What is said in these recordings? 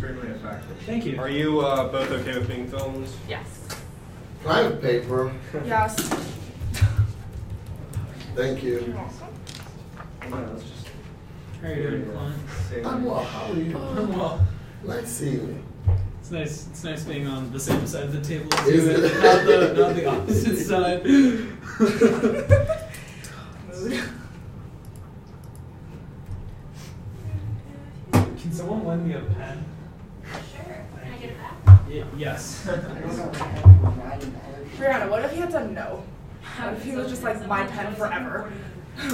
extremely effective. Thank you. Are you both okay with being filmed? Yes. Can I have paper? Yes. Thank you. You're welcome. Yeah, let's just How are you doing, Clement? I'm well. How are you? I'm well. Nice seeing you. It's nice. It's nice being on the same side of the table as Is you, it? not the opposite side. Can someone lend me a pen? Sure. Can I get it back? Yes. Brianna, what if he had done no? What if he was just like, my pen forever?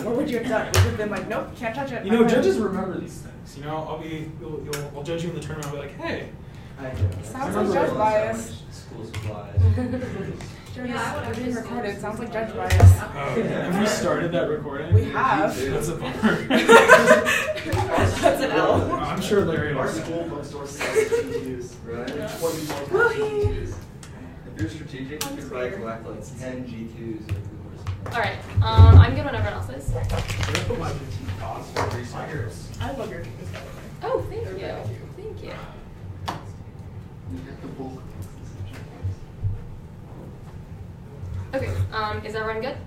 What would you have done? Would you have been like, nope, can't touch it? You know, judges remember these things. You know, I'll judge you in the tournament. I'll be like, hey. Sounds like judge bias. School supplies. Jonas, we're being recorded. Sounds like judge bias. Have we started that recording? We have. That's a bummer. That's an L. I'm sure Larry Our will. school bookstore sells GTUs, right? 24 GTUs. If you're strategic, you could probably collect like 10 G2s. Alright, I'm good when everyone else is. I put my boutique costs for 3 years. I love your teeth, by the way. Oh, thank you. Thank you. Okay, is everyone good?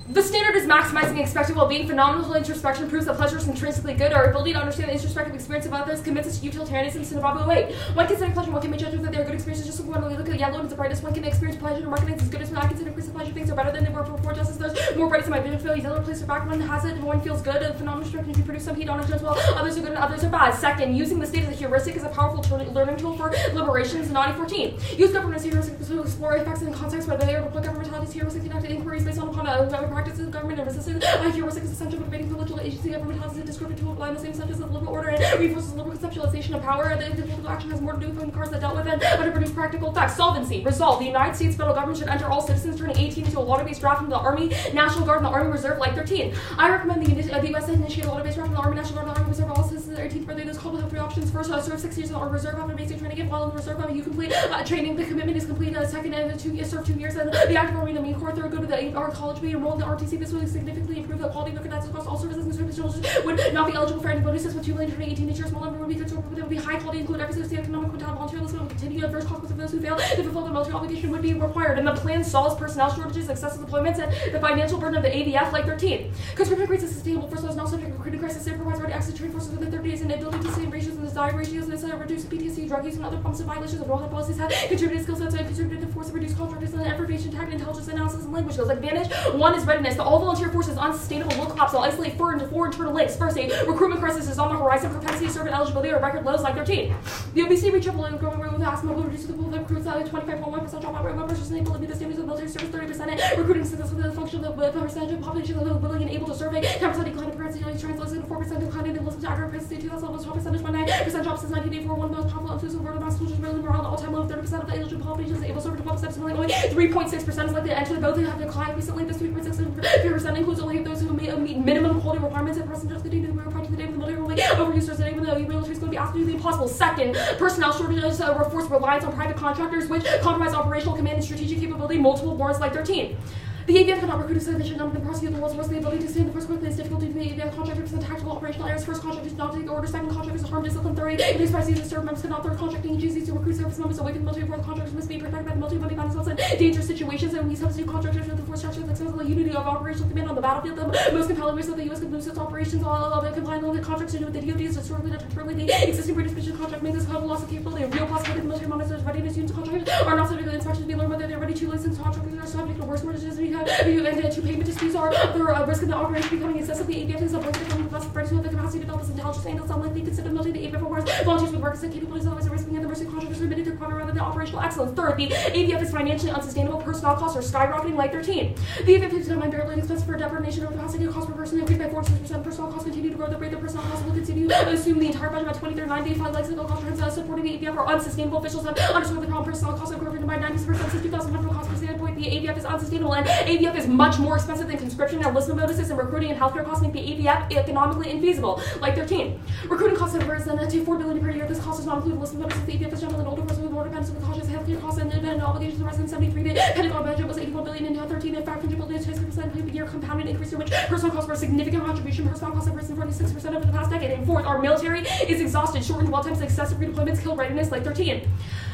The standard is maximizing expected well-being. Phenomenal introspection proves that pleasure is intrinsically good. Our ability to understand the introspective experience of others commits us to utilitarianism in a Babu way. One can study pleasure, one can make judgment that they are good experiences just as when we look at yellow and the brightest. One can experience pleasure and recognize its goodness when I consider increase of pleasure things are better than they were before, just as those more bright in my vision feel yellow place or back. One has it, one feels good. The phenomenal structure can produce some heat on a judge, while others are good and others are bad. Second, using the state as a heuristic is a powerful learning tool for liberation is naughty 14. Use governance heuristic to explore effects in context by the layer of governmentalities. Heuristic conducted inquiries based upon practices of government and resistance. Heuristic is essential for debating political agency. Governmentalities is a descriptive tool applying the same subjects of liberal order and reinforces liberal conceptualization of power. The political action has more to do with the cards that dealt with and how to produce practical effects. Solvency. Resolve. The United States federal government should enter all citizens turning 18 into a water-based draft from the Army, National Guard, and the Army Reserve like 13. I recommend the U.S. initiate a water-based draft from the Army, National Guard, and the Army Reserve. All citizens 18th birthday. Those called will have 3 options. First, serve 6 years in the Army Reserve after basic training. If while in the Reserve, you complete training. The commitment is complete. Second, and 2 years, serve 2 years. And the active Army and the Marine Corps. Third, go to the Art College, be enrolled in the RTC. This will significantly improve the quality of cadets across all services and service children would not be eligible for any bonuses with 2 million turning 18 each year. Small number would be considered, but there would be high quality, include every socio economic quintile volunteer list will continue. Adverse consequences of those who fail to fulfill their military obligation would be required. And the plan solves personnel shortages, excessive deployments, and the financial burden of the ADF like 13. Conscription creates a sustainable force that is not subject to recruiting crisis. It provides ready access to trained forces within 30 days and ability to sustain ratios and desire ratios and reduce PTSD, drug use, and other problems and violations of health policies have contributed skill sets and contributed to force to reduce contractors and information, tactic, intelligence, analysis, and language skills. Advantage 1 is readiness. The all-volunteer force is unsustainable. Will collapse. Will isolate 4 internal links. First, a recruitment crisis is on the horizon. Propensity to serve and eligibility are record lows like 13. The obesity rate triple and growing rate with asthma will reduce the pool of recruits at 25.1% drop out rate. 1% able to meet the standards of military service, 30% recruiting success with the function of the percentage of the population that is willing and able to serve. 10% decline in propensity translates into 4% decline in enlistment to accurate propensity. 2000 levels 12% by 9% drop since 1984. One of the most powerful inclusive word of mass soldiers really around the all-time low. 30% of the eligible population is able to serve to 12% only 3.6% is likely to enter the both have declined recently. This 3.6% includes only those who meet minimum quality requirements and percentages continue to be required to the day of the military will be overused as even though the military is going to be asked to do the impossible. Second, personnel shortages force reliance on private contractors which compromise operational command and strategic capability. Multiple wars like 13. The AVF cannot recruit a sufficient number to prosecute the world's worst. The ability to stay in the first quickly is difficult due to the AVF contractors and tactical operational errors. First contractors not take orders. Second contractors harm discipline. 30. It is by season serve members cannot. Third contracting agencies to recruit service members away from the military. Fourth contractors must be protected by the military money themselves in dangerous situations. And we substitute contractors with the force structure that extends the unity of operational command on the battlefield. The most compelling reason that the U.S. can lose its operations all of it complying with the contracts to do with the DoD is historically determined the existing British mission contract makes this total loss of capability. A real possibility the military monitors readiness units contractors are not subject to inspection to be learned whether they're ready to licensed contractors are subject to worse mortgages and to payment disputes are the risk of the operation becoming excessively ABF is a blanket from the best friends who have the capacity to develop this intelligence and some likely consider military the ABF requires volunteers with requisite capabilities otherwise risking and the mercy contractors are admitted to require rather than operational excellence. Third, the ABF is financially unsustainable. Personnel costs are skyrocketing like 13. The ABF has become unbearably expensive for deprivation of capacity. Cost per person increased by 46%. Personnel costs continue to grow. The rate of personnel costs will continue to assume the entire budget by 2039. 5 life cycle costs supporting the ABF are unsustainable. Officials have understood the problem. Personnel costs have grown by 90% since 2000. Federal cost per standpoint. The ABF is unsustainable and AVF is much more expensive than conscription and enlistment bonuses, and recruiting and healthcare costs make the AVF economically infeasible. Like 13. Recruiting costs have risen to $4 billion per year. This cost does not include enlistment bonuses. The AVF is generally an older person with more dependence with cautious healthcare costs and independent obligations to residents. 73. The Pentagon budget was $81 billion in 13 and $500 billion, 6% per year compounded increase, in which personal costs were a significant contribution. Personal costs have risen 46% over the past decade. And fourth, our military is exhausted, shortened dwell times, excessive redeployments, kill readiness. Like 13.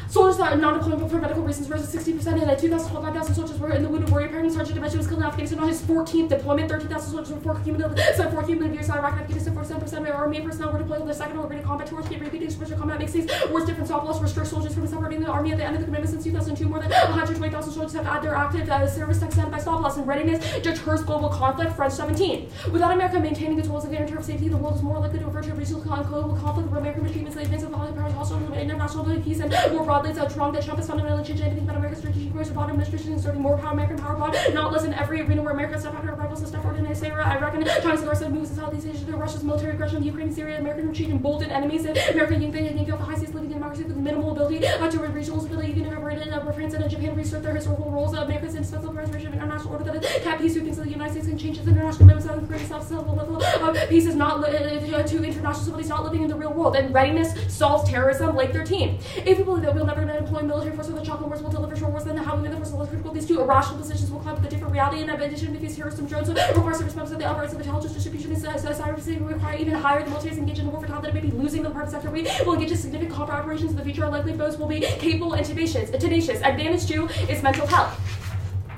Soldiers that are non-deployable for medical reasons rose 60%, and 2012, 5,000 soldiers were in the wounded warrior pyramid. Sergeant Dimension was killed in Afghanistan on his 14th deployment. 13,000 soldiers were 4 cumulative years. Iraq and Afghanistan, 47% of our army personnel were deployed on their second or greater combat tours. Repeating exposure combat makes these wars different. Stop loss restricts soldiers from separating the army at the end of the commitment. Since 2002, more than 120,000 soldiers have had their active service extended by stop loss, and readiness deters global conflict. French 17. Without America maintaining the tools of guarantee of safety, the world is more likely to revert to regional global conflict where American achievements in the advance of hostile international peace, and more broadly, it's Trump that Trump has fundamentally changed anything about America's strategic approach to bottom administration, inserting more power, American power bond, not less in every arena where America stepped after rivals and stepped forward in Syria, Iraq, and China's aggressive moves in Southeast Asia, Russia's military aggression in Ukraine and Syria, American retreat, emboldened enemies, and American yanking off the high seas, living in democracy with minimal ability to regional stability, even incorporated France and Japan reassert their historical roles of America's indispensable preservation of international order that is cat peace, who thinks that the United States can change its international commitments and create a self-sustainable level of peace is not to international stability is not living in the real world, and readiness solves terrorism. Like 13. If we believe that we'll never employ military force or the chocolate wars will deliver short wars, then how we win the force is critical. These two irrational positions will climb with a different reality, and in addition to these terrorism drones require service members of the operations of intelligence distribution and cyber require even higher. The military is engaged in a war for talent that it may be losing the private sector. We will engage in significant combat operations in the future. Our likely foes will be capable and tenacious. Advantage 2 is mental health.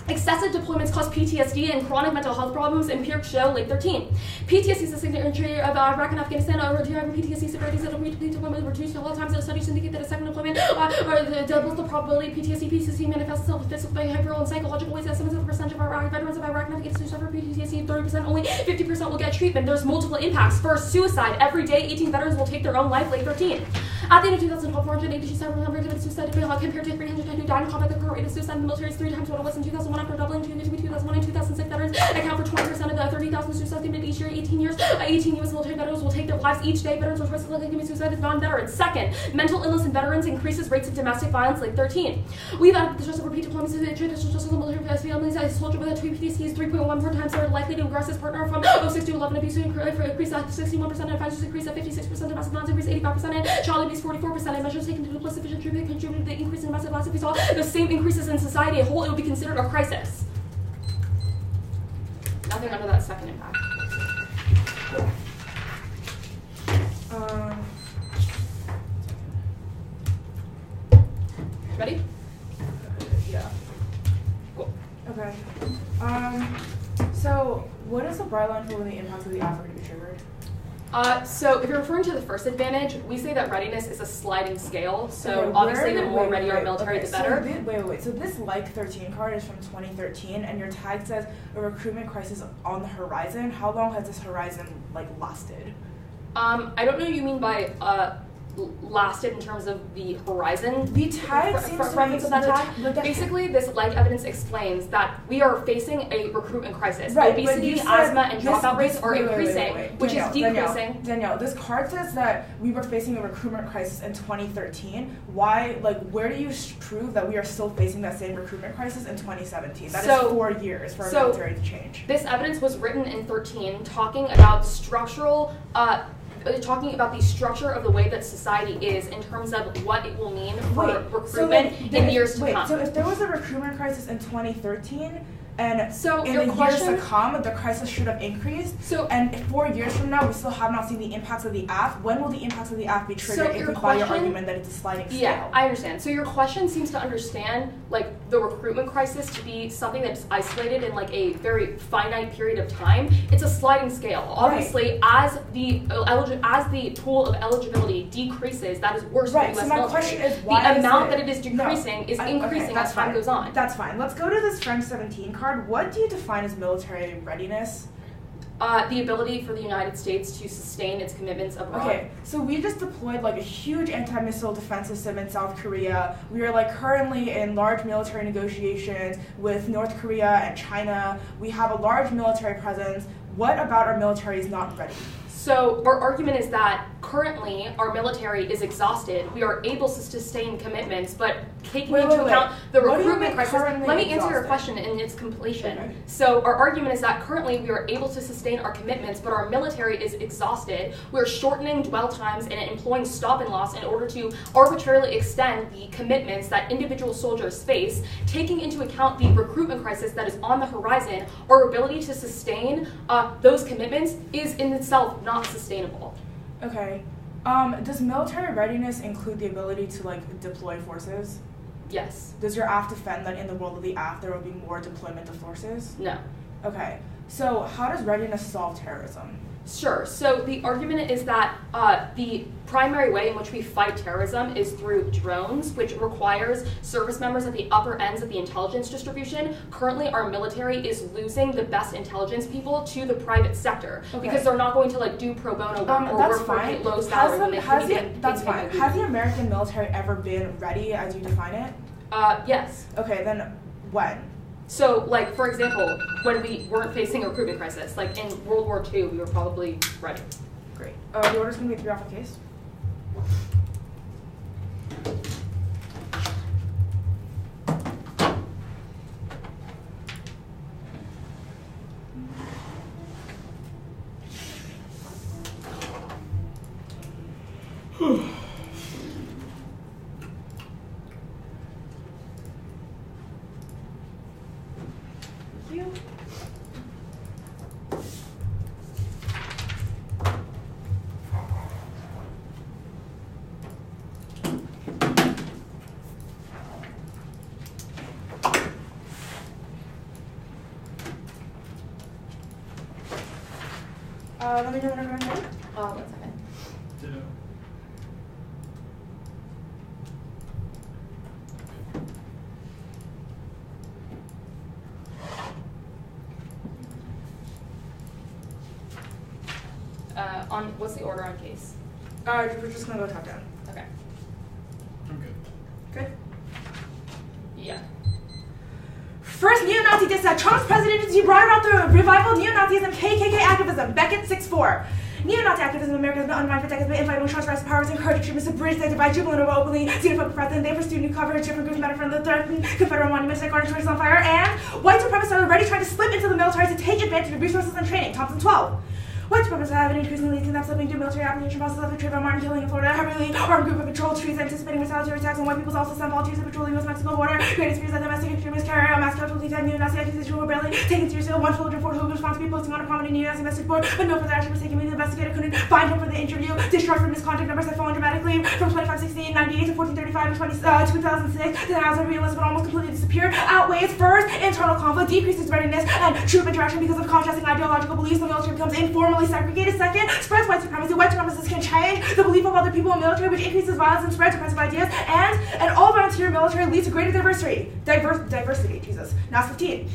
Excessive deployments cause PTSD and chronic mental health problems. Empirics show. Like 13. PTSD is a signature of Iraq and Afghanistan. PTSD severities that repeat deployment reduced a lot of times. The studies indicate that a second deployment doubles the probability of PTSD manifests itself in physical, behavioral, and psychological ways. Estimates of the percentage of Iraq veterans of Iraq and Afghanistan suffer PTSD. 30%, only 50% will get treatment. There's multiple impacts. First, suicide. Every day, 18 veterans will take their own life. Like 13. At the end of 2012, 482 cyber committed suicide compared to 310 who died in combat. The current rate of suicide in the military is 3 times what it was in 2001. After doubling between 2001 and 2006, veterans account for 20% of the 30,000 suicides committed each year. 18 U.S. military veterans will take their lives each day. Veterans with risk of committing suicide is non-veterans. Second, mental illness in veterans increases rates of domestic violence. Like 13. We've added the stress of repeat deployments to the traditional justice of the military families. A soldier with a PTSD is 3.1 per times more likely to aggress his partner from 06 to 11 abuse increase at 61%, and offenses increase at 56%, domestic violence increase 85%, and child abuse 44%, and measures taken to deploy sufficient treatment contributed to the increase in domestic violence. If we saw the same increases in society as a whole, it would be considered a crisis. Nothing under that second impact. Ready? Yeah. Cool. Okay. So what is the bright line for when the impacts of the Africa to be triggered? So if you're referring to the first advantage, we say that readiness is a sliding scale. So Okay, obviously the more ready our military, the better. So this like 13 card is from 2013, and your tag says a recruitment crisis on the horizon. How long has this horizon lasted? I don't know what you mean by lasted in terms of the horizon. The tag seems to reference be of that tag. Basically, this like evidence explains that we are facing a recruitment crisis. Right, obesity, asthma, and dropout rates are increasing, which is decreasing. Danielle, this card says that we were facing a recruitment crisis in 2013. Why? Where do you prove that we are still facing that same recruitment crisis in 2017? That is 4 years for our military to change. This evidence was written in 13, talking about structural. Talking about the structure of the way that society is in terms of what it will mean for recruitment in years to come. So if there was a recruitment crisis in 2013, and in the years to come, the crisis should have increased. And 4 years from now, we still have not seen the impacts of the AF. When will the impacts of the AF be triggered if we buy your argument that it's a sliding scale? Yeah, I understand. So your question seems to understand the recruitment crisis to be something that's isolated in a very finite period of time. It's a sliding scale. Obviously, as the pool of eligibility decreases, that is worse for the U.S. So my military. question is, why the amount that it is decreasing is increasing as time goes on. That's fine. Let's go to this French 17 card. What do you define as military readiness? The ability for the United States to sustain its commitments abroad. Okay, so we just deployed a huge anti-missile defense system in South Korea. We are currently in large military negotiations with North Korea and China. We have a large military presence. What about our military is not ready? So our argument is that currently our military is exhausted. We are able to sustain commitments, but taking into account the recruitment crisis. Let me answer your question in its completion. Okay. So our argument is that currently we are able to sustain our commitments, but our military is exhausted. We're shortening dwell times and employing stop and loss in order to arbitrarily extend the commitments that individual soldiers face, taking into account the recruitment crisis that is on the horizon. Our ability to sustain those commitments is in itself not sustainable. Okay. Does military readiness include the ability to deploy forces? Yes. Does your AF defend that in the world of the AF there will be more deployment of forces? No. Okay. So how does readiness solve terrorism? Sure. So the argument is that the primary way in which we fight terrorism is through drones, which requires service members at the upper ends of the intelligence distribution. Currently, our military is losing the best intelligence people to the private sector because they're not going to do pro bono work or work for low salary when they can get. That's fine. Has the American military ever been ready as you define it? Yes. Okay, then when? So, for example, when we weren't facing a recruitment crisis, in World War II, we were probably ready. Great. The order's going to be 3 off the case. Let me know when I'm ready. 1 second. Ditto. What's the order on case? We're just going to go top down. Okay. I'm good. Good? Yeah. First neo-Nazi dissent. Trump's presidency brought about the revival of neo-Nazism, KKK activism. Beckett 6'4". Neo-Nazi activism in America has been undermined for decades by infighting with Trump's powers and encouraging extremists to bridge the divide, jubilant over openly xenophobic president. They pursue new coverage, different groups matter from the threatened Confederate monuments like orange churches on fire, and white supremacists are already trying to slip into the military to take advantage of resources and training. Thompson 12. White supremacists have been increasingly seen them slipping into military application process after Trayvon Martin killing in Florida. Heavily armed group of patrol trees anticipating retaliatory attacks on white people also sent volunteers to patrol the U.S.-Mexico border. Creating fears that domestic extremists carry out mass casualties and neo-Nazi accusations were barely taken seriously. One soldier in Fort Hood was found to be posting on a prominent neo-Nazi message board, but no further action was taken. The investigator couldn't find him for the interview. Discharged for misconduct numbers had fallen dramatically from 2568 to 1435 in 2006. The hours of re-enlistment but almost completely disappeared. Outweighs first internal conflict, decreases readiness, and troop interaction because of contrasting ideological beliefs. The military becomes informally segregated. Second, spreads white supremacy. White supremacists can change the belief of other people in the military, which increases violence and spreads oppressive ideas. And an all-volunteer military leads to greater diversity. Jesus. Now 15.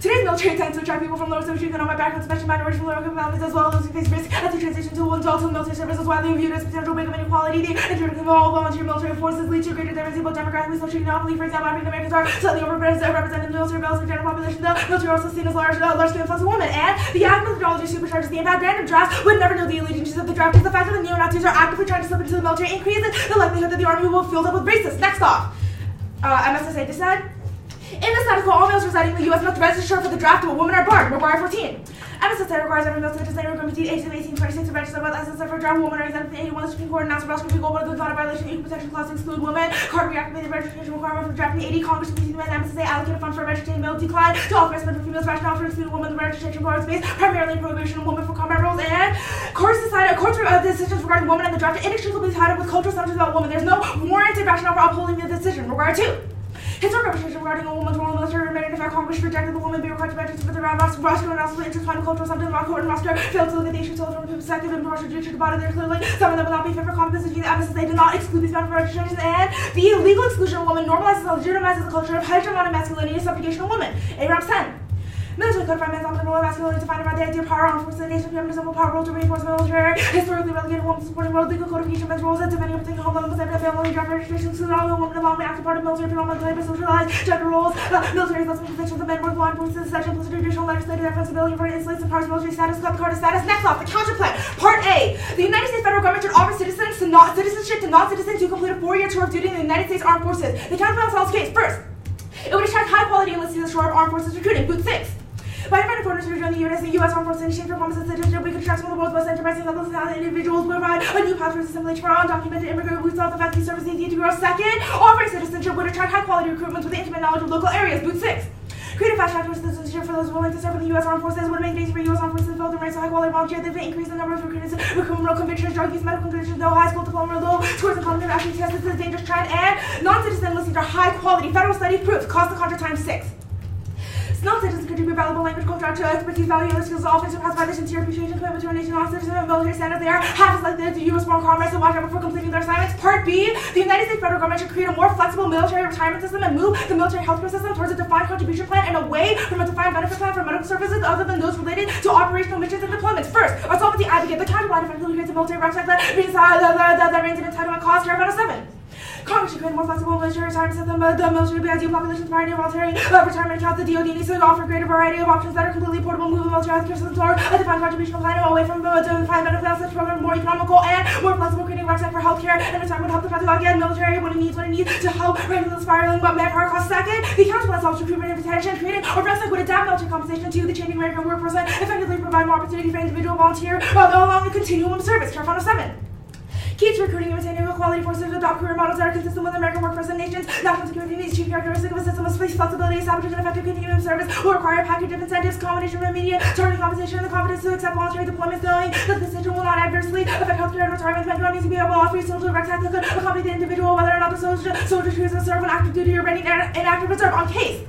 Today's military tends to attract people from lower socioeconomic backgrounds, especially minorities from lower families, as well as those who face risk as they transition to adult military service is widely viewed as potential wake of inequality. The introduction of all volunteer military forces leads to greater diversity both demographically and socioeconomically. For example, African Americans are slightly overrepresented in the military relative to the general population. The military also seen as large-scale influx of women. And the act methodology supercharges the impact. Random drafts would never know the allegiances of the draftees. The fact that the neo-Nazis are actively trying to slip into the military increases the likelihood that the army will be filled up with racists. Next off, MSSA dissent. In the status quo, all males residing in the U.S. must register for the draft to a woman or barred. Require 14. MSSA requires every male citizen to between the ages of 18 and 26 to register with SSA for a draft. Women are exempt from 81. The Supreme Court announced Nebraska v. Goldberg was not a violation of equal protection clause to exclude women. Carter reactivated registration requirement for drafting 80. Congress continued to MSSA allocate a fund for a registered male decline to authorize men for females rationale for excluding women. The registration requirement is based primarily in prohibition of women for combat roles. And courts decisions regarding women and the draft are inextricably tied up with cultural assumptions about women. There's no warranted rationale for upholding the decision. Require 2. Historic representation regarding a woman's role in the military remained in fact. Congress rejected the woman being required to register for the round. Roster and also intertwined cultural assumptions about court and roster failed to look at the issue from a perspective and partial judicial body there clearly. Some of them will not be fit for competency. The MSSA did not exclude these men from registration, and the illegal exclusion of women normalizes and legitimizes the culture of hegemonic masculinity and subjugation of women. A round 10. Military codified men's optimal role, masculinity defined by the idea of power, armed forces, the nation, feminine civil power, role to reinforce military, historically relegated women supporting world, legal codification, men's roles, and defending everything, home level, family, job registration, so all the women involved in active part of military, predominantly type of socialized, gender roles, military assessment conventions of men, work, law enforcement, section, plus traditional legislative responsibility for installates and powers, military status, cut the card of status. Next off, the counter plan. Part A. The United States federal government should offer citizenship to non-citizens who complete a 4-year tour of duty in the United States Armed Forces. The counter plan solves case. First, it would attract high-quality enlisted shore of armed forces recruiting. Boot 6. By inviting foreigners to join the U.S. Armed Forces in exchange for promises of citizenship, we could attract some of the world's most enterprising levels of talented individuals, provide a new path for assimilation for undocumented immigrants. We saw the fact these services need to grow. Second, offering citizenship would attract high-quality recruitment with intimate knowledge of local areas. Boot 6. Create a fast track for citizenship for those willing to serve in the U.S. Armed Forces would make it easy for U.S. Armed Forces to build and raise a high-quality volunteer. They increase the number of criminal convictions, drug use, medical convictions, no high school diploma, low scores and cognitive activity tests. This is a dangerous trend. And non-citizen listings are high-quality. Federal studies proves cost the contract times 6. Non-citizens contribute valuable language, culture, expertise, value, and skills, often surpassed by their sincere appreciation, commitment to our nation, non-citizen, and military standards. They are half as likely to use foreign commerce and watch out before completing their assignments. Part B, the United States federal government should create a more flexible military retirement system and move the military healthcare system towards a defined contribution plan and away from a defined benefit plan for medical services other than those related to operational missions and deployments. First, our sovereignty advocate, the counterplan effectively creates a military rucksack that reigns in entitlement cost. Here about 7. Congress should create a more flexible military retirement system. The military ideal population pioneer voluntary retirement account. The DoD needs to offer a greater variety of options that are completely portable, move the military healthcare system toward a defined contribution plan away from the defined benefit such program, more economical and more flexible, creating a rucksack for healthcare and retirement help the again military when it needs to help regulate the spiraling manpower cost. Second, the counterplan solves recruitment and retention, creating a rucksack would adapt military compensation to the changing American workforce and effectively provide more opportunity for individual volunteer along the continuum of service. Care 7. Key to recruiting and retaining quality forces to adopt career models that are consistent with American workforce and nations. National security needs chief characteristic of a system of space flexibility, establishing an effective continuum of service will require a package of incentives, combination of immediate targeted compensation, and the confidence to accept voluntary deployments, knowing that the decision will not adversely affect healthcare and retirement. Vendor needs to be able to offer a social rucksack that could accommodate the individual, whether or not the soldier chooses to serve on active duty or ready in active reserve. On case.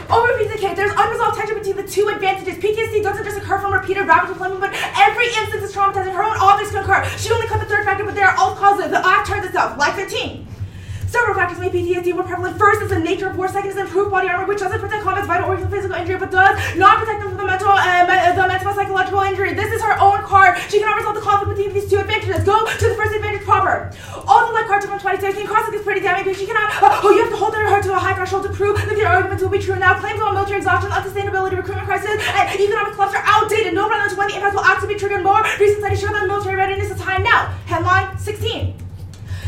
Overviews indicate there's unresolved tension between the two advantages. PTSD doesn't just occur from repeated rapid deployment, but every instance is traumatizing. Her own authors concur. She only cut the third factor, but they are all causes. The act turns itself. Like 15. Several factors make PTSD more prevalent. First is the nature of war. Second is improved body armor, which doesn't protect combat's vital organs from physical injury, but does not protect them from the mental and psychological injury. This is her own card. She cannot resolve the conflict between these two advantages. Go to the first advantage proper. All the like cards from 2013. Crossing is pretty damning, but she cannot. You have to hold her to a high threshold to prove that the arguments will be true. Now, claims on military exhaustion, unsustainability, recruitment crisis, and economic collapse are outdated. No knowledge when the impact will actually be triggered. More recent studies show that military readiness is high now. Headline 16.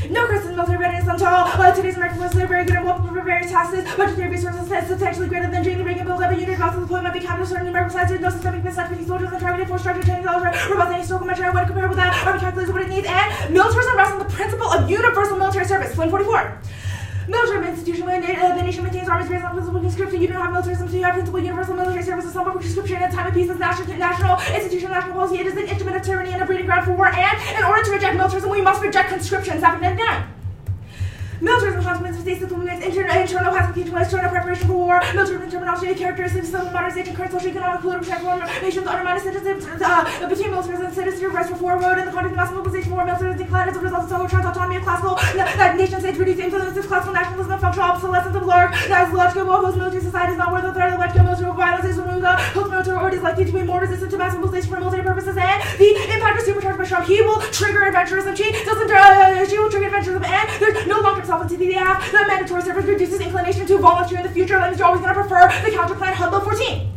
No crisis in military readiness until today's American forces are very good at multiple various tasks. Budgetary resources substantially greater than during the Reagan build up a unit of deployment be capital certain numerical size. No systemic mismatch between soldiers and targeted force structure training dollars robust any historical measure. What to compare with that? Army calculates what it needs. And militarism rests on the principle of universal military service. 44. Military institution, the nation maintains armies based on principle of conscription. You don't have militarism, so you have principle universal military service. Some of conscription in time of peace is national institution, national policy. It is an instrument of tyranny and a breeding ground for war. And in order to reject militarism, we must reject conscription. 799. Militarism consequences of states implements internal classification, external preparation for war. Militarism terminology, characteristics of modernization, current social, economic, political transformations, undermine citizenship between militarism and citizenship, rest for forward in the context of mass mobilization for war. Militarism decline as a result of solo trans autonomy of classical nation states, reduced influence of classical nationalism and functional obsolescence of large logical post-military society is not worth the threat of electrical military violence is removed. Post-military order is likely to be more resistant to mass mobilization for military purposes, and the impact is supercharged by Trump. He will trigger adventurism. She will trigger adventurism, and there's no long-term self-entity they have. The mandatory service reduces inclination to volunteer in the future. That means you're always going to prefer the counterplan. Hubble 14.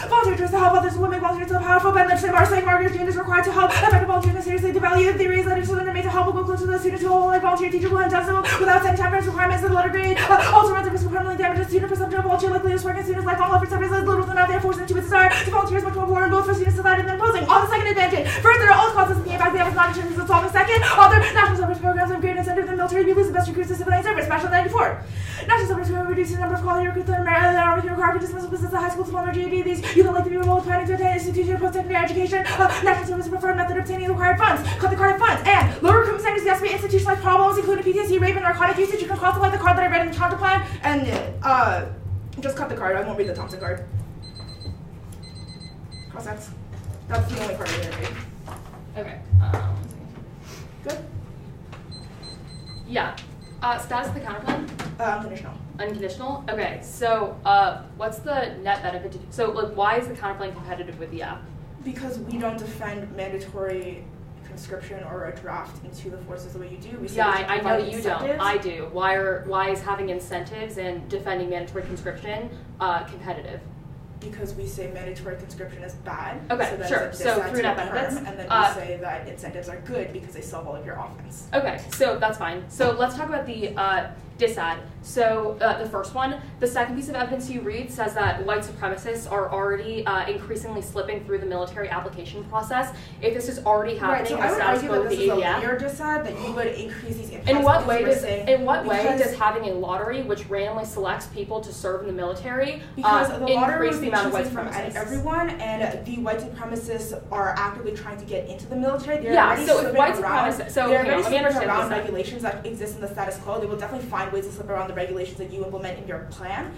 Volunteer choice to help others will make volunteers so powerful, but legislative Marseille Margaret June is required to help effective volunteers seriously devalue theories that are made to help will go closer to the students who will like volunteer teacher will adjust them without setting time frames requirements in the letter grade. Also runs the risk of permanently damaging student perception of volunteer likely to work in students' lifelong efforts service as little to not there forcing them to desire to volunteer is much more important both for students society than imposing. On the second advantage, first there are all causes of the impact they have as not determined of solving. Second, other national service programs have greater incentive than military to lose the best recruits to civilian service. Special 94. National service program reduces the number of quality recruits that are required for dismissal business at high school diploma or GED. These you don't like to be remote planning to attend institution of post-secondary education. National service is preferred method of obtaining the required funds. Cut the card of funds. And low recruitment standards has to be institutionalized problems, including PTSD, rape, and narcotic usage. You can contemplate the card that I read in the counterplan, and just cut the card. I won't read the Thompson card. Cross-X. That's the only card I'm going to read. Okay. Good? Yeah. Status of the counterplan? Unconditional. Unconditional? Okay, so what's the net benefit to do? So like, why is the counterplan competitive with the app? Because we don't defend mandatory conscription or a draft into the forces the way you do. We Yeah, I know that you don't. I do. Why is having incentives and defending mandatory conscription competitive? Because we say mandatory conscription is bad. Okay, so sure. So through net benefits, and then we say that incentives are good because they solve all of your offense. Okay, so that's fine. So let's talk about the disad. So the first one, the second piece of evidence you read says that white supremacists are already increasingly slipping through the military application process. If this is already happening, right, so the status quo with the ADF. Linear disad, that you would increase these impacts. In what way does having a lottery which randomly selects people to serve in the military because the lottery increase the amount of white from supremacists? Everyone, and the white supremacists are actively trying to get into the military. They're Yeah, already so if white around, supremacists, so they're okay, already let me understand around this. regulations that exist in the status quo. They will definitely find ways to slip around the regulations that you implement in your plan.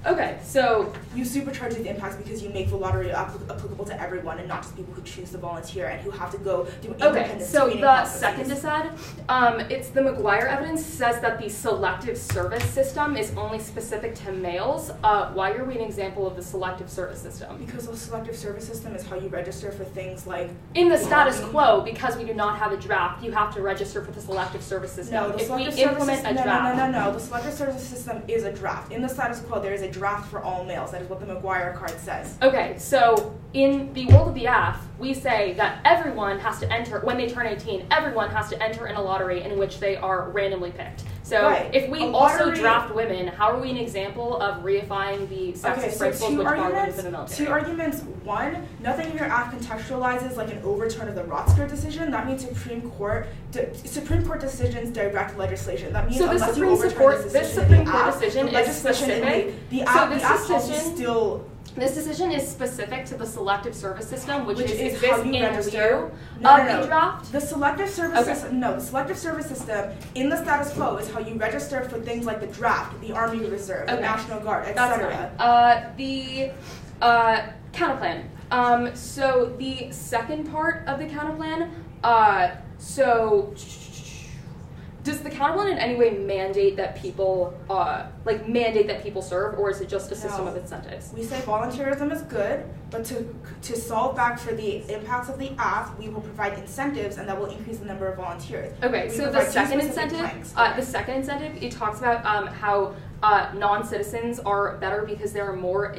Okay, so you supercharge these impacts because you make the lottery applicable to everyone and not just people who choose to volunteer and who have to go do independent so screening the processes. second disad, it's the McGuire evidence says that the selective service system is only specific to males. Why are we an example of the selective service system? Because the selective service system is how you register for things like in the status quo, because we do not have a draft, you have to register for the selective service system. No, the if we selective implement service a draft. No. The selective service system is a draft. In the status quo, there is a draft for all males. That is what the McGuire card says. Okay, so in the world of the AF, we say that everyone has to enter, when they turn 18, everyone has to enter in a lottery in which they are randomly picked. So if we also draft women, how are we an example of reifying the sexist principles which bar women in the military? Two arguments. One, nothing in your act contextualizes like an overturn of the Rotzker decision. That means Supreme Court decisions direct legislation. That means so this unless Supreme you overturn Court, this Supreme Court decision is specific. This decision is specific to the selective service system, which is how in you register the draft. The selective service system. No, the selective service system in the status quo is how you register for things like the draft, the Army Reserve, the National Guard, etc. The counterplan. So the second part of the counterplan. Does the counterplan in any way mandate that people serve, or is it just a system of incentives? We say volunteerism is good, but to solve back for the impacts of the act, we will provide incentives, and that will increase the number of volunteers. Okay, so the second incentive, it talks about how non-citizens are better because they have more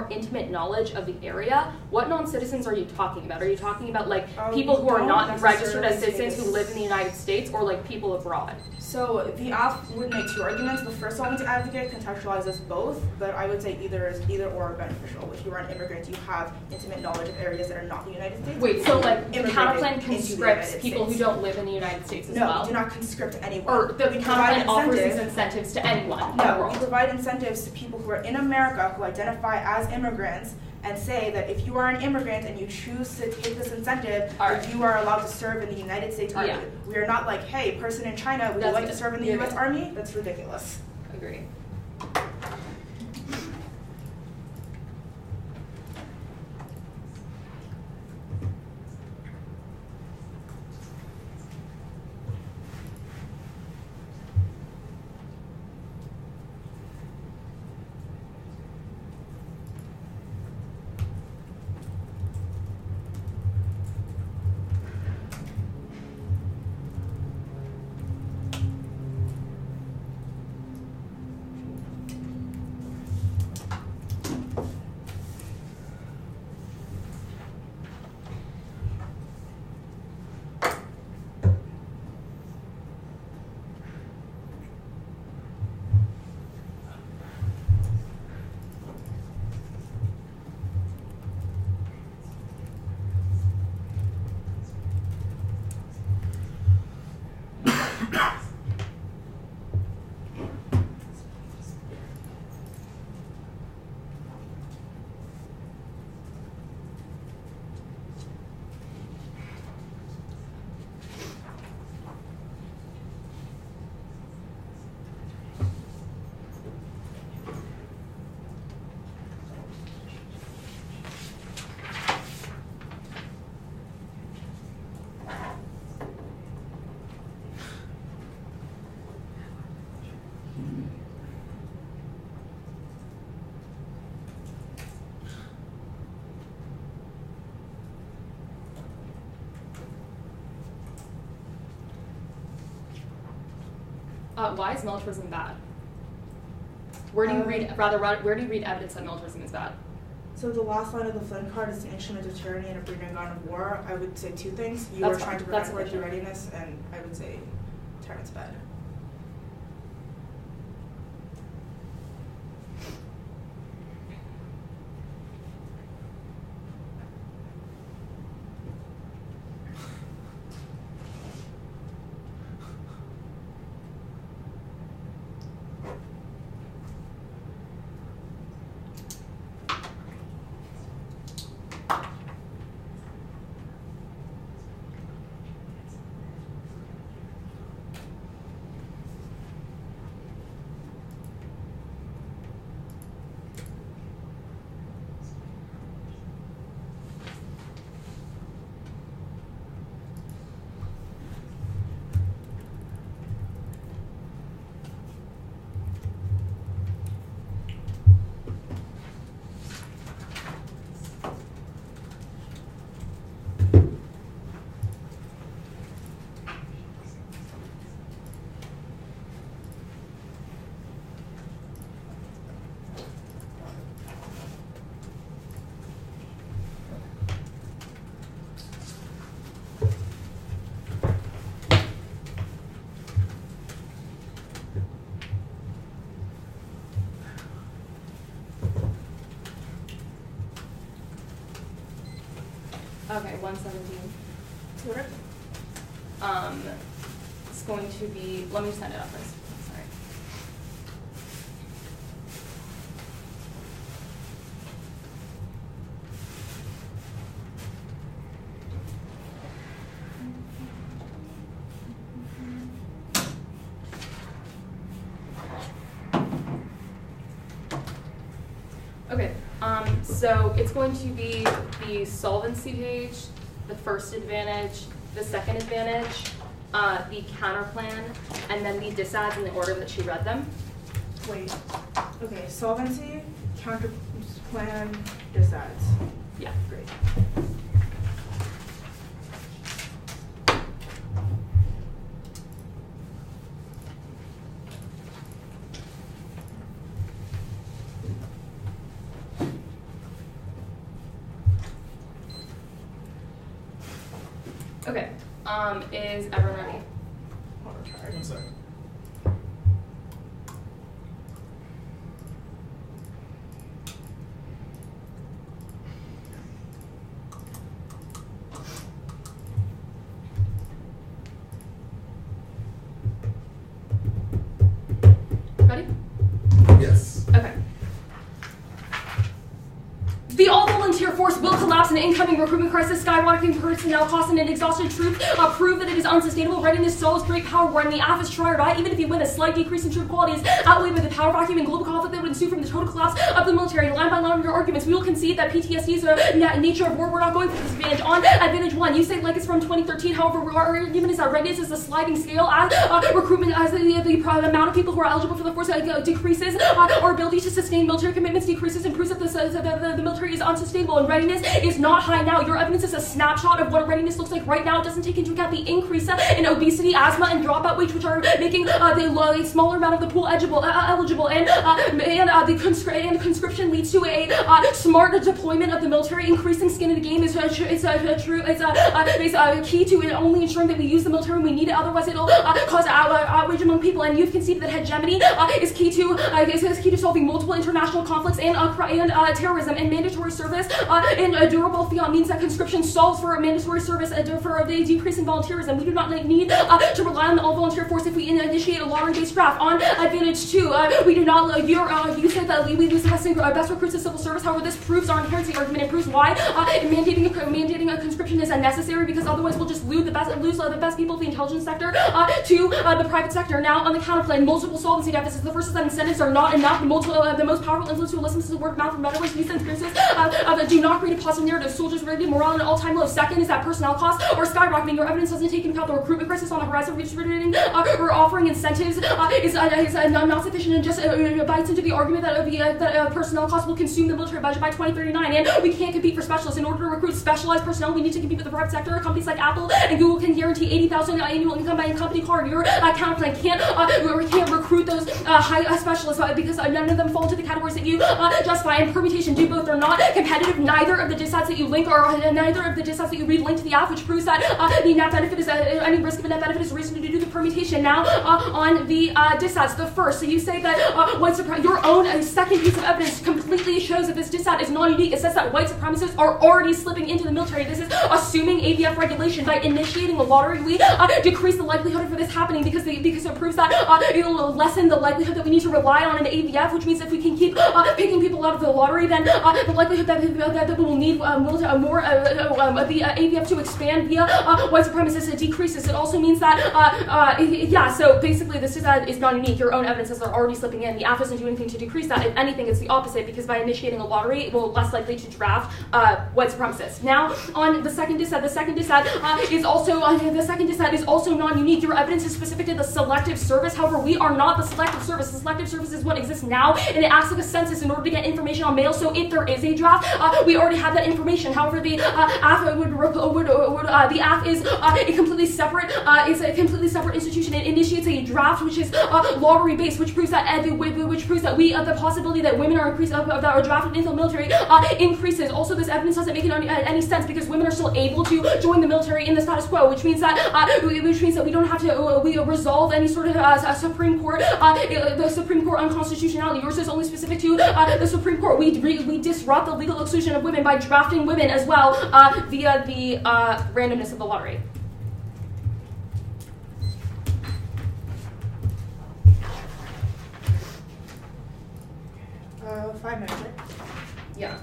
intimate knowledge of the area. What non-citizens are you talking about? Are you talking about like people who are not registered as citizens who live in the United States, or like people abroad? So the app would make two arguments. The first one to advocate contextualizes both, but I would say either or are beneficial. If you are an immigrant, you have intimate knowledge of areas that are not the United States. Wait, so like the counterplan conscripts people who don't live in the United States as well? No, we do not conscript anyone. Or the counterplan offers these incentives to anyone. No, we provide incentives to people who are in America who identify as immigrants and say that if you are an immigrant and you choose to take this incentive, that you are allowed to serve in the United States Army. Yeah. We are not like, hey, person in China, would you like to serve in the U.S. Army? That's ridiculous. Agree. Why is militarism bad? Where do you read evidence that militarism is bad? So the last line of the Flynn card is the instrument of tyranny and a breeding ground of war. I would say two things. You That's were trying to fine. prevent military readiness, and I would say tyrant's bad. Okay, 117. What? It's going to be, let me send it up first. Sorry. Okay, so it's going to be the solvency page, the first advantage, the second advantage, the counter plan, and then the disads in the order that she read them. Wait. Okay, solvency, counter plan, disads. Yeah. Great. Okay. Is everyone ready? One sec. Ready? Yes. Okay. The all-volunteer force will collapse in an incoming recruitment crisis, skyrocketing personnel costs and an exhausted troop prove that it is unsustainable. Readiness stalls great power when the AF is try or die. Even if you win, a slight decrease in troop quality is outweighed by the power vacuum and global conflict that would ensue from the total collapse of the military. Line by line of your arguments, we will concede that PTSD is the nature of war. We're not going for disadvantage. On advantage one, you say like it's from 2013. However, our argument is that readiness is a sliding scale as recruitment, as the amount of people who are eligible for the force decreases. Our ability to sustain military commitments decreases and proves that the military is unsustainable, and readiness is not high now. Your evidence is a snapshot of what readiness looks like right now. It doesn't take into account the increase in obesity, asthma, and dropout rates, which are making the smaller amount of the pool eligible, and conscription leads to a smart deployment of the military. Increasing skin in the game is key to only ensuring that we use the military when we need it. Otherwise, it'll cause outrage among people. And you've conceived that hegemony is key to solving multiple international conflicts and terrorism. And mandatory service in a durable fiat means that conscription solves for mandatory service for the decrease in volunteerism. We do not need to rely on the all-volunteer force if we initiate a lottery-based draft. On advantage two, we do not. You said that we lose the best recruits to civil service. However, this proves our inherency argument. It proves why mandating a conscription is unnecessary, because otherwise we'll just lose the best people of the intelligence sector to the private sector. Now, on the counterplan, multiple solvency deficits. The first is that incentives are not enough. The most powerful influence to listen to the word mouth from better ways, these experiences do not create a positive narrative, soldiers ready, morale at an all-time low. Second is that personnel costs are skyrocketing. Your evidence doesn't take into account the recruitment crisis on the horizon, redistributing or offering incentives is not sufficient, and just bites into the argument that personnel costs will consume the military budget by 2039, and we can't compete for specialists. In order to recruit specialized personnel, we need to compete with the private sector. Companies like Apple and Google can guarantee 80,000 annual income by a company car. Your counterplan can't recruit those high specialists because none of them fall into the categories that you justify. And permutation, do both are not competitive. Neither of the dissets that you link or neither of the dissets that you read link to the app, which proves that the net benefit is any risk of a net benefit is a reason to do the permutation. Now on the dissets, the first, so you say that white your own second piece of evidence completely shows that this dissat is not unique. It says that white supremacists are already slipping into the military. This is assuming ABF regulation. By initiating the lottery, we decrease the likelihood for this happening because it proves that it will lessen the likelihood that we need to rely on an ABF, which means if we can keep picking people out of the lottery, then the likelihood that we will need more the ABF to expand via white supremacists decreases. It also means that so basically this is not unique. Your own evidence says they're already slipping in. The app doesn't do anything to decrease that. If anything, it's the opposite, because by initiating a lottery, it will less likely to draft white supremacists. Now on the second dissat, the second dissat is also non-unique. Your evidence is specific to the selective service. However, we are not the selective service. The selective service is what exists now, and it acts like a census in order to get information on mail. So if there is a draft, we already have that information. However, the app is a completely separate institution. It initiates a draft which is lottery based, which proves that the possibility that women are that are drafted into the military increases. Also, this evidence doesn't make any sense because women are still able to join the military in the status quo, which means that we don't have to resolve any sort of Supreme Court the Supreme Court unconstitutionality. Yours is only specific to the Supreme Court. We disrupt the legal exclusion of women by drafting women as well via the randomness of the lottery. Uh, 5 minutes, right? Yeah.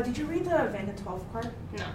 Did you read the Vanda 12 card? No.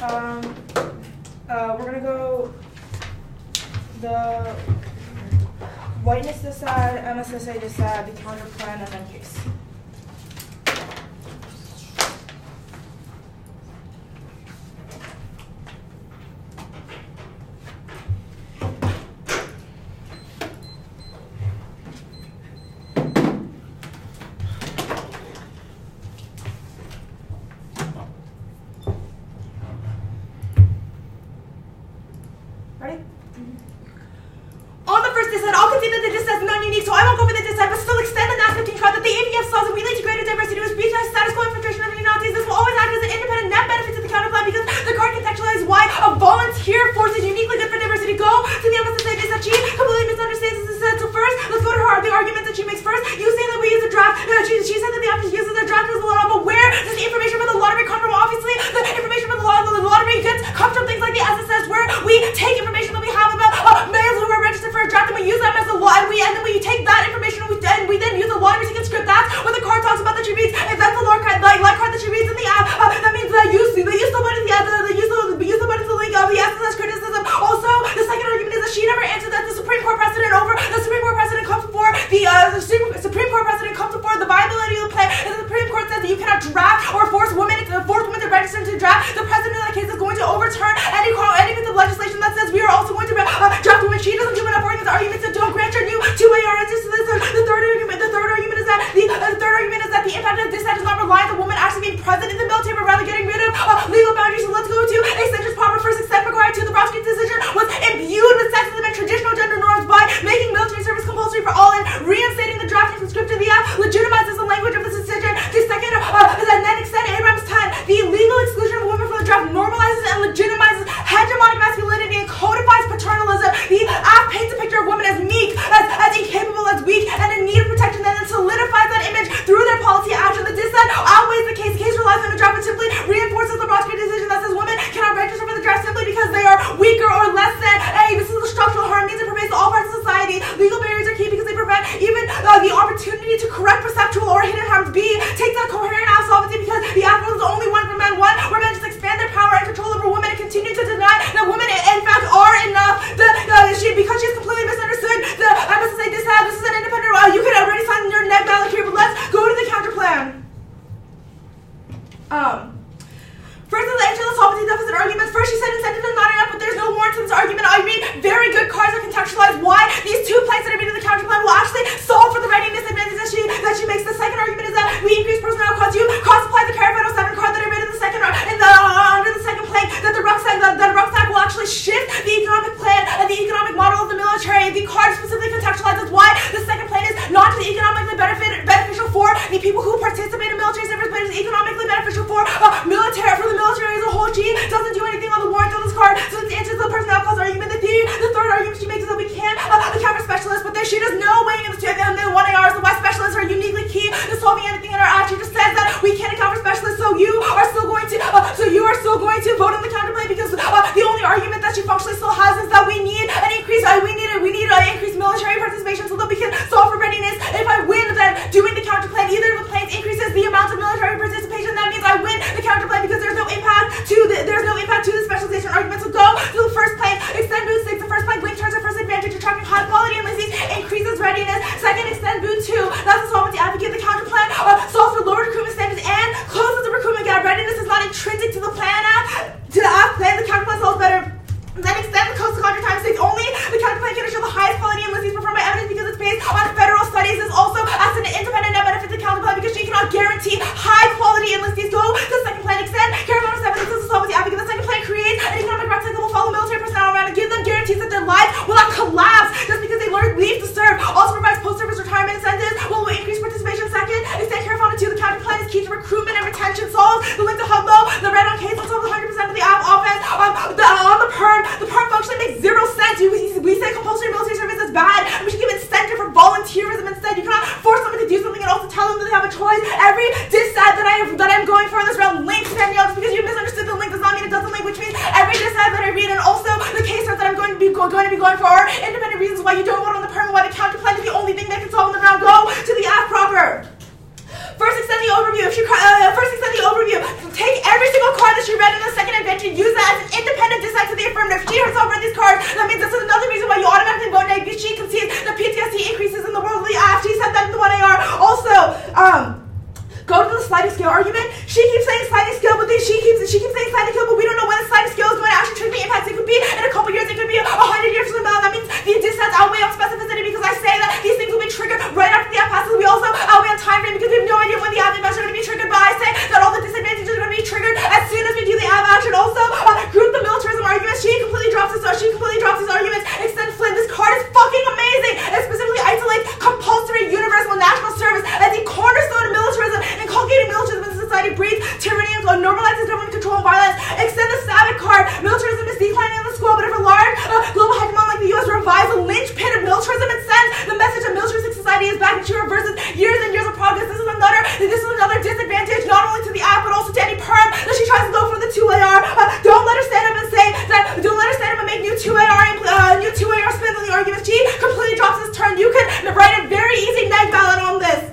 We're gonna go the whiteness this side, MSSA this side, the counter plan, and then case. Ready? On the first dissent, I'll concede that the dissent is non-unique, so I won't go for the dissent, but still extend the NAS 15 trial that the AVF saws that we lead to greater diversity with speech and status quo infiltration of Nazis. This will always act as an independent net benefit to the counterplan because the card contextualizes why a volunteer force is uniquely good for diversity. Go to the MSSA dissent. She completely misunderstands this dissent. So first, let's go to her, the argument that she makes first. You say that we use a draft. She said that the option uses a draft as a law, but where does the information from the lottery come from? Obviously, the information from the lottery gets comes from things like the SSS, where we take information that we have about males who are registered for a draft, and we use them as a law, and then we take that information and we then use a lottery ticket script. That's what the card talks about that she reads. If that's the law card, like card that she reads in the app, that means that they use the button, the link of the SSS criticism. Also, the second argument is that she never answered that the Supreme Court precedent comes before the viability of the plan, and the Supreme Court says that you cannot draft or force women to register to draft. The president in that case is going to overturn any piece of legislation that says we are also going to draft women. She doesn't give enough arguments that don't grant your new two-way answers to this. The third argument is that the impact of this does not rely on the woman actually being present in the military, but rather getting rid of legal boundaries. So let's go to a sentence proper first extent required to the prosecutor's decision was imbued with sexism and traditional gender norms by making military service compulsory for all and reinstating the drafting conscript to the act legitimizes the language of this decision. The second and then extend Abrams 10. The legal exclusion of women from the draft normalizes and legitimizes hegemonic masculinity and codifies paternalism. The act paints a picture of women as meek, as incapable, as weak, and in need of protection, and then solidifies that image through their policy action. The dissent outweighs the case. The case relies on the draft and simply reinforces the prosecutor's decision that says women cannot register for the draft simply because they are weaker or less than. Hey, this is a structural harm, means it pervades all parts of society. Legal barriers are key because they prevent even the opportunity to correct perceptual or hidden harms. B takes a coherent act solvency because the act was only one for men. One where men just expand their power and control over women and continue to deny that women in fact are enough. Because she's completely misunderstood. I must say this is an independent. You could already sign your neck ballot here, but let's go to the counter plan. First, the internal solvency deficit arguments. First, she said incentive is not enough, but there's no warrant to this argument. I read very good cards that contextualize why these two planks that I read in the counter plan will actually solve for the readiness advantage that she makes. The second argument is that we increase personnel costs. You cross-apply the Caravan 07 card that I read in the second under the second plank that the rucksack will actually shift the economic plan and the economic model of the military. The card specifically contextualizes why the second plan is not just economically beneficial for the people who participate in military service, but it's economically beneficial for the military as a whole. She doesn't do anything on the warrant on this card, so it answers the personnel cost argument. The third argument she makes is that we can't account for specialists, but she does no weighing in the 1 AR, so why specialists are uniquely key to solving anything in our act. She just says that we can't account for specialists, so you are still going to vote on the counterplay because the only argument that she functionally still has is that we need an increase. We need increased military participation so that we can solve for readiness. If I win, then doing the counterplay, either of the planes increases the amount of military participation. That means I win the counterplay because there's no impact to the specialization argument. So go to the first plank, extend boot 6. The first plank link turns our first advantage, attracting high quality enlistees, increases readiness. Second, extend boot 2. That's the solvency advocate. The counter plan solves for lower recruitment standards and closes the recruitment gap. Readiness is not intrinsic to the plan plan. The counter plan solves better. Then extend the coastal contract times 6. Only the counter plan can ensure the highest quality enlistees performed by evidence because it's based on federal studies. This also acts as an independent net benefit to the counter plan because she cannot guarantee high quality enlistees. Go to the second plan, extend Caravan 07. This is the solvency advocate. The second plan creates an economic rucksack that will follow military personnel around and give them guarantees that their lives will not collapse just because they leave to serve. Also provides post-service retirement incentives, will increase participation. Second, extend Caravan 2. The counter plan is key to recruitment and retention. Solves the link to Hudlow. The red on case will solve 100% of the offense. On the perm functionally makes zero sense. We say compulsory military service is bad, and we should give incentive for volunteerism instead. You cannot force someone to do something and also tell them that they have a choice. Every dissad that I'm going for in this round links Danielle. Just because you misunderstood the link does not mean it doesn't link, which means every dissad that I read and also the case that I'm going to be going for are independent reasons why you don't vote on the perm and why the counter plan is the only thing that can solve in the round. Go to the app proper. First, extend the overview. take every single card that she read in the second adventure, use that as an independent dissent to the affirmative. She herself read these cards. That means this is another reason why you automatically vote negative. She concedes the PTSD increases in the world of the AF. She said that in the 1AR. Also, go to the sliding scale argument. She keeps saying sliding scale, but she keeps saying sliding scale, but we don't know when the sliding scale is going to actually trigger the impacts. It could be in a couple years, it could be 100 years from now. That means the dissents outweigh on specificity because I say that these things will be triggered right after the app passes. We also outweigh on time frame because we have no idea when the app impacts are going to be triggered, but I say that all the disadvantages are going to be triggered as soon as we do the app action. Also, group the militarism arguments. She completely drops these arguments. Extend Flynn. This card is fucking amazing. And specifically isolates compulsory universal national service as the cornerstone of militarism. Inculcating militarism in society breeds tyranny and normalizes government control and violence. Extend the Savage card. Militarism is declining in the school, but if a large global hegemon like the U.S. revives the linchpin of militarism, it sends the message that militaristic society is back and she reverses years and years of progress. This is another disadvantage not only to the app but also to any perm that she tries to go for the 2AR. Don't let her stand up and say that. Don't let her stand up and make new 2AR spins on the arguments. She completely drops this turn. You can write a very easy neg ballot on this.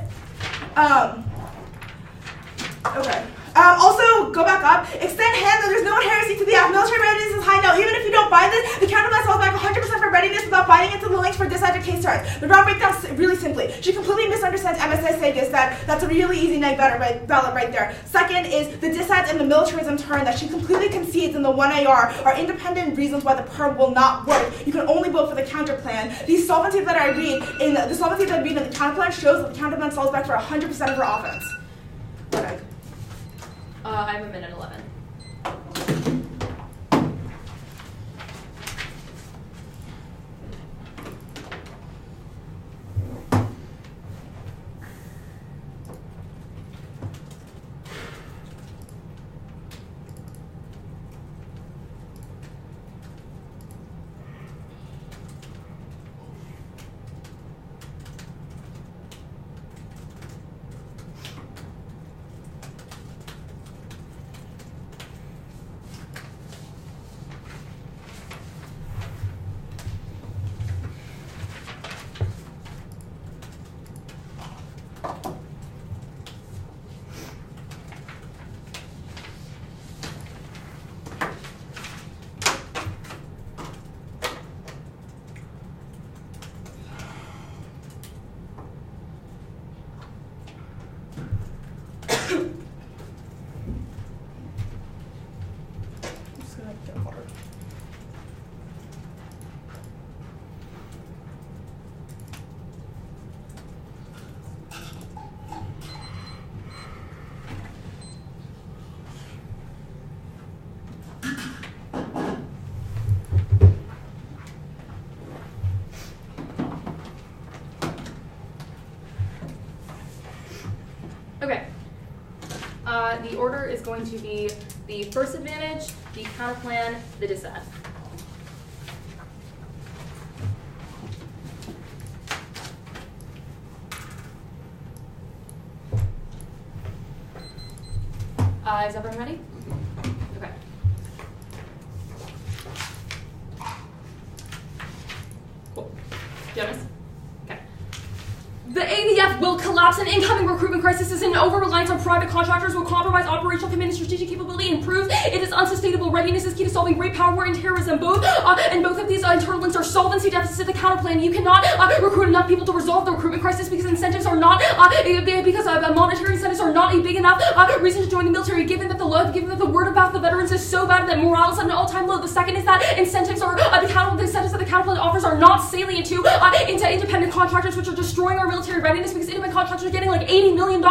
Okay. Also, go back up. Extend handler. There's no inherency to the app. Military readiness is high now. Even if you don't buy this, the counterblast falls back 100% for readiness without biting into the links for disadvantage case turns. The round breakdown really simply. She completely misunderstands MSSA dissent. That's a really easy neg ballot right there. Second is the dissent and the militarism turn that she completely concedes in the 1AR are independent reasons why the perm will not work. You can only vote for the counter plan. The solvency that I read in the counter plan shows that the counter plan falls back for 100% of her offense. Okay. I have a minute 11. Okay. The order is going to be the first advantage, the counter plan, the dissent. Is everyone ready? Okay. Cool. Jonas? Okay. The ADF will collapse. An incoming recruitment crisis is an over-reliance on private contractors will compromise operational commitment and strategic capability and prove it is unsustainable. Readiness is key to solving great power, war, and terrorism. Both of these internal links are solvency deficits of the counterplan. You cannot recruit enough people to resolve the recruitment crisis because incentives are not monetary incentives are not a big enough reason to join the military. Given that the word about the veterans is so bad that morale is at an all-time low. The second is that incentives of the counterplan offers are not salient into independent contractors, which are destroying our military readiness because independent contractors are getting like $80 million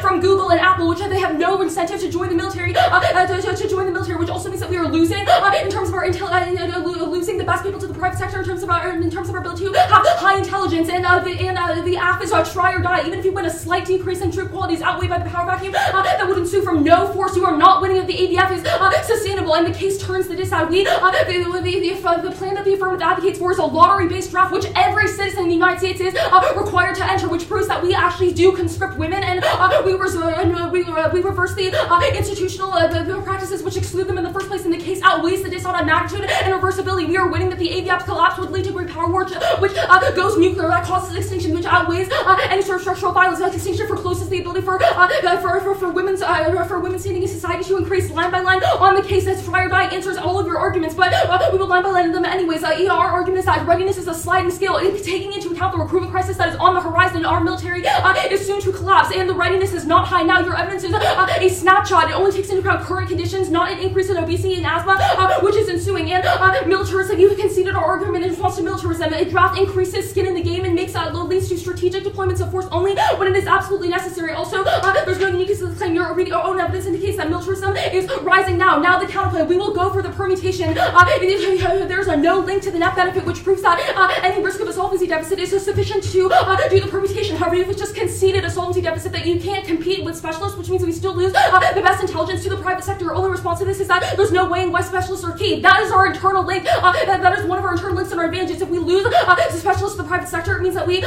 from Google and Apple, which they have no incentive to join the military. To join the military, which also means that we are losing in terms of our losing the best people to the private sector in terms of our ability to have high intelligence and the AF is try or die. Even if you win, a slight decrease in troop quality is outweighed by the power vacuum that would ensue from no force. You are not winning if the ADF is sustainable, and the case turns to this side. The plan that the affirmative advocates for is a lottery-based draft, which every citizen in the United States is required to enter, which proves that we actually do conscript women, and we reverse the institutional practices which exclude them in the first place. And the case outweighs the dishonor of magnitude and reversibility. We are winning that the AVAP collapse would lead to great power war, which goes nuclear, that causes extinction, which outweighs any sort of structural violence. Like distinction forecloses the ability for women standing in society to increase line by line on the case as Friar Die answers all of your arguments, but we will line by line them anyways. Our argument is that readiness is a sliding scale, taking into account the recruitment crisis that is on the horizon. Our military is soon to collapse, and the readiness is not high now. Your evidence is a snapshot. It only takes into account current conditions, not an increase in obesity and asthma, which is ensuing. And militarism, you have conceded our argument in response to militarism. A draft increases skin in the game and leads to strategic deployments of force only when it is absolutely necessary. Also, there's no uniqueness to the claim. Your own evidence indicates that militarism is rising now. Now the counterplay. We will go for the permutation. There's no link to the net benefit, which proves that any risk of a solvency deficit is sufficient to do the permutation. However, you've just conceded a solvency deficit that you can't compete with specialists, which means we still lose the best intelligence to the private sector. Your only response to this is that there's no way in why specialists are key. That is our internal link. That is one of our internal links and our advantages. If we lose the specialists to the private sector, it means that we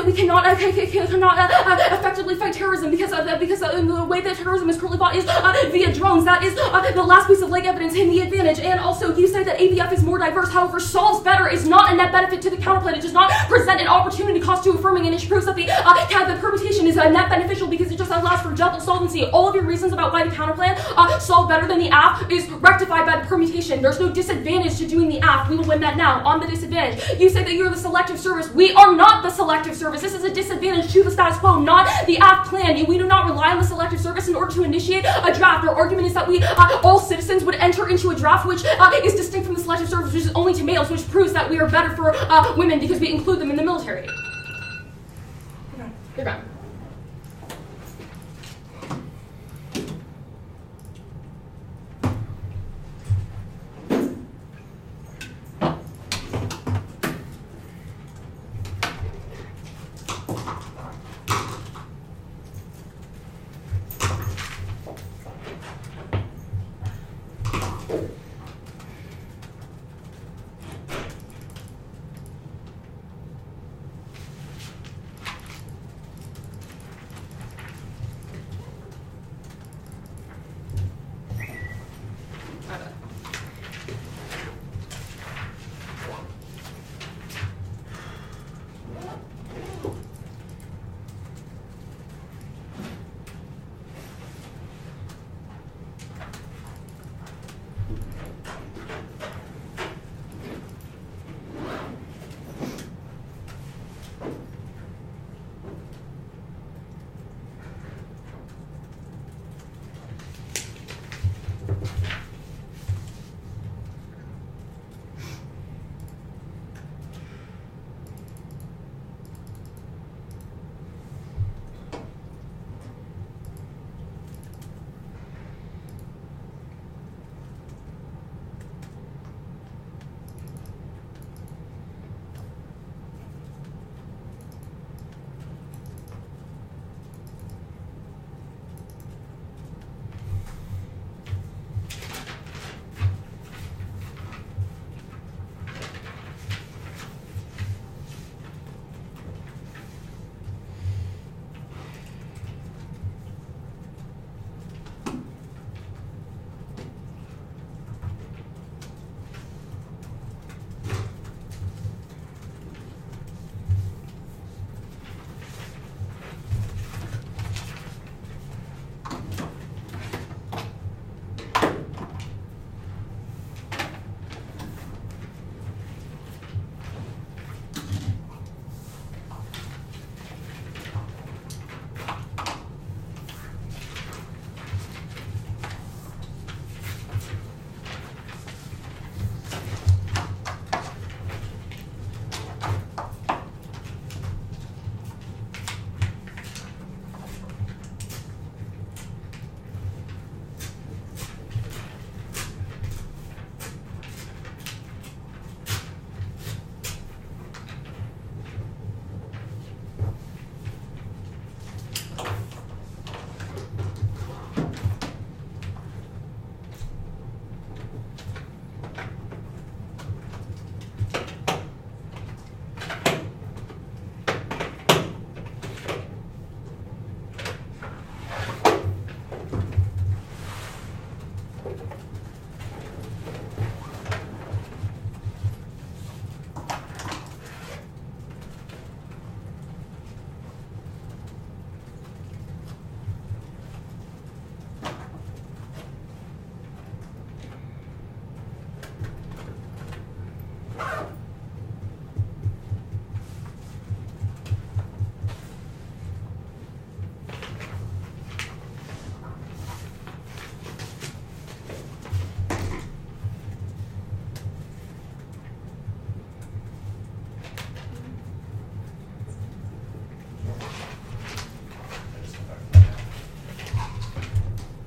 we cannot effectively fight terrorism because the way that terrorism is currently fought is via drones. That is the last piece of link evidence in the advantage. And also, you say that ABF is more diverse. However, solves better is not a net benefit to the counterplay. It does not present an opportunity cost to affirming, and it proves that the permutation is net beneficial because it just allows for double solvency. All of your reasons about why the counterplan solved better than the aft is rectified by the permutation. There's no disadvantage to doing the aft. We will win that now. On the disadvantage, you say that you're the selective service. We are not the selective service. This is a disadvantage to the status quo, not the aft plan. We do not rely on the selective service in order to initiate a draft. Our argument is that all citizens would enter into a draft which is distinct from the selective service, which is only to males, which proves that we are better for women because we include them in the military. You're gone.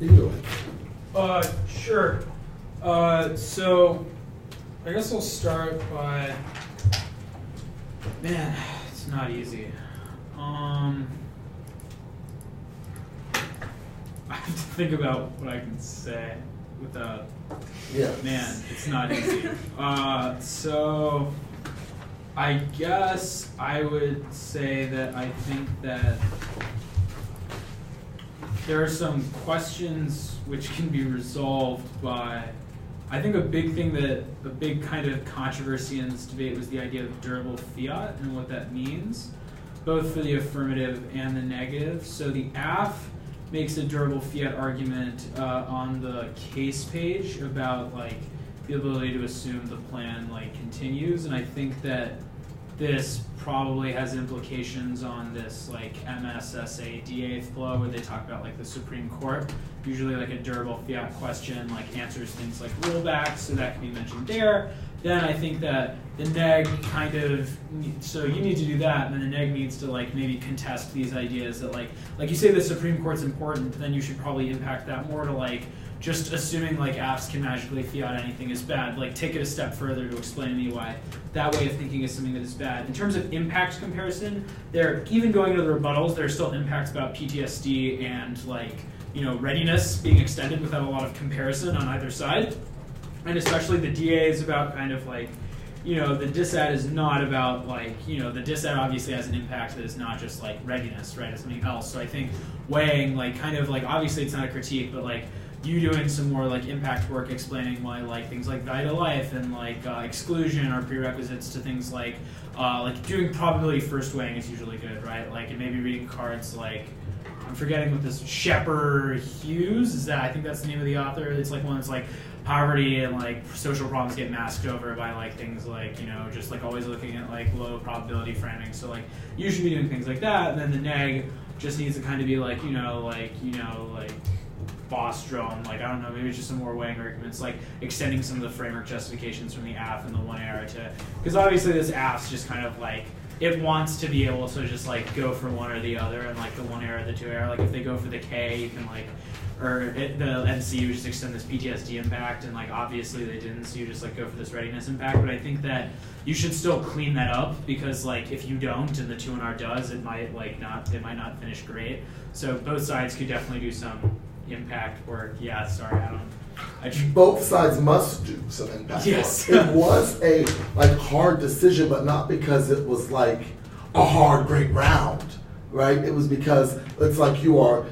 You can do it. Sure. So I guess I'll start by, man, it's not easy. I have to think about what I can say without, man, it's not easy. So I guess I would say that I think that there are some questions which can be resolved by, I think a big kind of controversy in this debate was the idea of durable fiat and what that means, both for the affirmative and the negative. So the AF makes a durable fiat argument on the case page about like the ability to assume the plan like continues, and I think that this probably has implications on this like MSSA DA flow where they talk about like the Supreme Court. Usually like a durable fiat question like answers things like rollbacks, so that can be mentioned there. Then I think that the neg kind of, so you need to do that, and then the neg needs to like maybe contest these ideas that like you say the Supreme Court's important, then you should probably impact that more to like just assuming like AFs can magically fiat anything is bad. Like take it a step further to explain to me why that way of thinking is something that is bad. In terms of impact comparison, there even going to the rebuttals, there are still impacts about PTSD and like, you know, readiness being extended without a lot of comparison on either side. And especially the DA is about kind of like, you know, the disad is not about like, you know, the disad obviously has an impact that is not just like readiness, right? It's something else. So I think weighing like kind of like, obviously it's not a critique, but like you doing some more like impact work explaining why like things like value to life and like exclusion are prerequisites to things like doing probability first weighing is usually good, right? Like and maybe reading cards like, I'm forgetting what this, Shepard Hughes, is that, I think that's the name of the author. It's like one that's like poverty and like social problems get masked over by like things like, you know, just like always looking at like low probability framing. So like you should be doing things like that. And then the neg just needs to kind of be like, like Bostrom, like I don't know, maybe it's just some more weighing arguments, like extending some of the framework justifications from the AF and the one error to, because obviously this AF's just kind of like, it wants to be able to just like go for one or the other, and like the one error, the two error, like if they go for the K, you can like, or the NCU just extend this PTSD impact, and like obviously they didn't, so you just like go for this readiness impact. But I think that you should still clean that up, because like if you don't and the 2NR does, it might like not, it might not finish great. So both sides could definitely do some impact work. Yeah, sorry, both sides must do some impact yes. work. It was a like hard decision, but not because it was like a hard great round, right? It was because it's like you are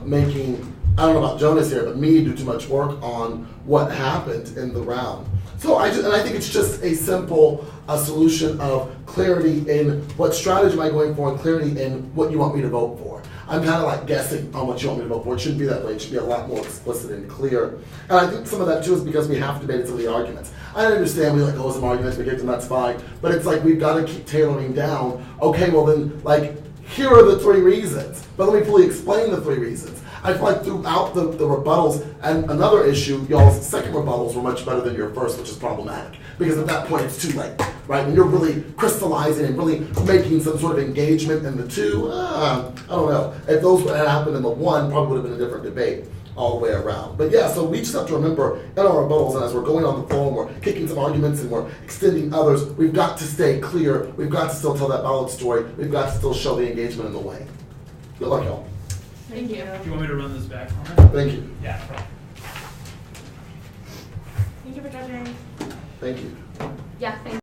making, I don't know about Jonas here, but me do too much work on what happened in the round. So I think it's just a simple solution of clarity in what strategy am I going for and clarity in what you want me to vote for. I'm kind of like guessing on what you want me to vote for. It shouldn't be that way. It should be a lot more explicit and clear. And I think some of that too is because we have debated some of the arguments. I understand we like some arguments, we get them, that's fine. But it's like we've got to keep tailoring down. Okay, well then, like, here are the 3 reasons. But let me fully explain the 3 reasons. I feel like throughout the rebuttals, and another issue, y'all's second rebuttals were much better than your first, which is problematic. Because at that point, it's too late, right? When you're really crystallizing and really making some sort of engagement in the 2, I don't know. If those had happened in the 1, probably would have been a different debate all the way around. But yeah, so we just have to remember in our rebuttals, and as we're going on the phone, we're kicking some arguments and we're extending others, we've got to stay clear. We've got to still tell that ballad story. We've got to still show the engagement in the way. Good luck, y'all. Thank you. Do you want me to run this back for me? Thank you. Yeah, no problem. Thank you for judging. Thank you. Yeah, thank you.